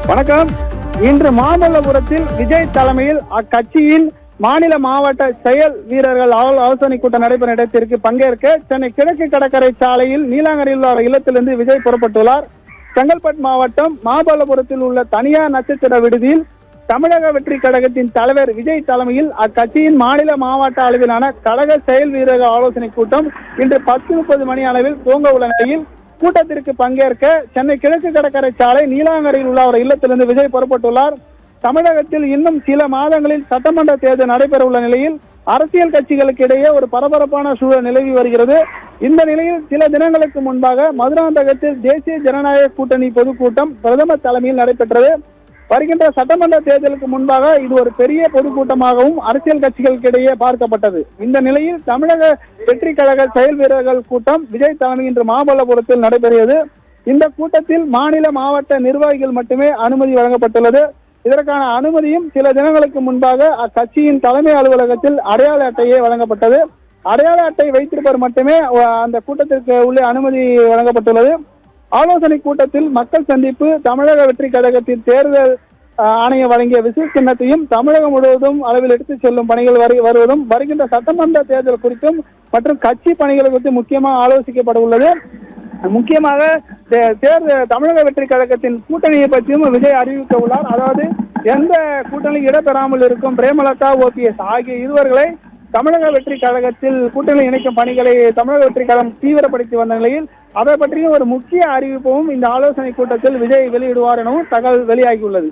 வணக்கம். இன்று மாமல்லபுரத்தில் விஜய் தலைமையில் அக்கட்சியின் மாநில மாவட்ட செயல் வீரர்கள் ஆலோசனை கூட்டம் நடைபெறும் இடத்திற்கு பங்கேற்க சென்னை கிழக்கு கடற்கரை சாலையில் நீலாங்கரையில் உள்ள இல்லத்திலிருந்து விஜய் புறப்பட்டுள்ளார். செங்கல்பட்டு மாவட்டம் மாமல்லபுரத்தில் உள்ள தனியார் நட்சத்திர விடுதியில் தமிழக வெற்றி கழகத்தின் தலைவர் விஜய் தலைமையில் அக்கட்சியின் மாநில மாவட்ட அளவிலான கழக செயல் வீரர்கள் ஆலோசனை கூட்டம் இன்று 10:30 மணி அளவில் துவங்க உள்ள நிலையில் கூட்டத்திற்கு பங்கேற்க சென்னை கிழக்கு கடற்கரை சாலை நீலாங்கரையில் உள்ள அவர் இல்லத்திலிருந்து விஜய் புறப்பட்டுள்ளார். தமிழகத்தில் இன்னும் சில மாதங்களில் சட்டமன்ற தேர்தல் நடைபெற உள்ள நிலையில் அரசியல் கட்சிகளுக்கு இடையே ஒரு பரபரப்பான சூழல் நிலவி வருகிறது. இந்த நிலையில் சில தினங்களுக்கு முன்பாக மதுராந்தகத்தில் தேசிய ஜனநாயக கூட்டணி பொதுக்கூட்டம் பிரதமர் தலைமையில் நடைபெற்றது. வருகின்ற சட்டமன்ற தேர்தலுக்கு முன்பாக இது ஒரு பெரிய பொதுக்கூட்டமாகவும் அரசியல் கட்சிகளுக்கு இடையே பார்க்கப்பட்டது. இந்த நிலையில் தமிழக வெற்றி கழக செயல் வீரர்கள் கூட்டம் விஜய் தலைமை இன்று மாமல்லபுரத்தில் நடைபெறுகிறது. இந்த கூட்டத்தில் மாநில மாவட்ட நிர்வாகிகள் மட்டுமே அனுமதி வழங்கப்பட்டுள்ளது. இதற்கான அனுமதியும் சில தினங்களுக்கு முன்பாக அக்கட்சியின் தலைமை அலுவலகத்தில் அடையாள அட்டையே வழங்கப்பட்டது. அடையாள அட்டை வைத்திருப்பவர் மட்டுமே அந்த கூட்டத்திற்கு உள்ளே அனுமதி வழங்கப்பட்டுள்ளது. ஆலோசனை கூட்டத்தில் மக்கள் சந்திப்பு, தமிழக வெற்றி கழகத்தின் தேர்தல் ஆணையம் வழங்கிய விசில் சின்னத்தையும் தமிழகம் முழுவதும் அளவில் எடுத்துச் செல்லும் பணிகள் வருவதும், வருகின்ற சட்டமன்ற தேர்தல் குறித்தும் மற்றும் கட்சி பணிகள் குறித்து முக்கியமாக ஆலோசிக்கப்பட உள்ளது. முக்கியமாக தமிழக வெற்றி கழகத்தின் கூட்டணியை பற்றியும் விஜய் அறிவிக்க உள்ளார். அதாவது எந்த கூட்டணியில் இடம்பெறாமல் இருக்கும் பிரேமலதா, OPS ஆகிய இருவர்களை தமிழக வெற்றி கழகத்தில் கூட்டணியில் இணைக்கும் பணிகளை தமிழக வெற்றி கழகம் தீவிரப்படுத்தி வந்த நிலையில் அதை பற்றியும் ஒரு முக்கிய அறிவிப்பும் இந்த ஆலோசனை கூட்டத்தில் விஜய் வெளியிடுவார் எனவும் தகவல் வெளியாகியுள்ளது.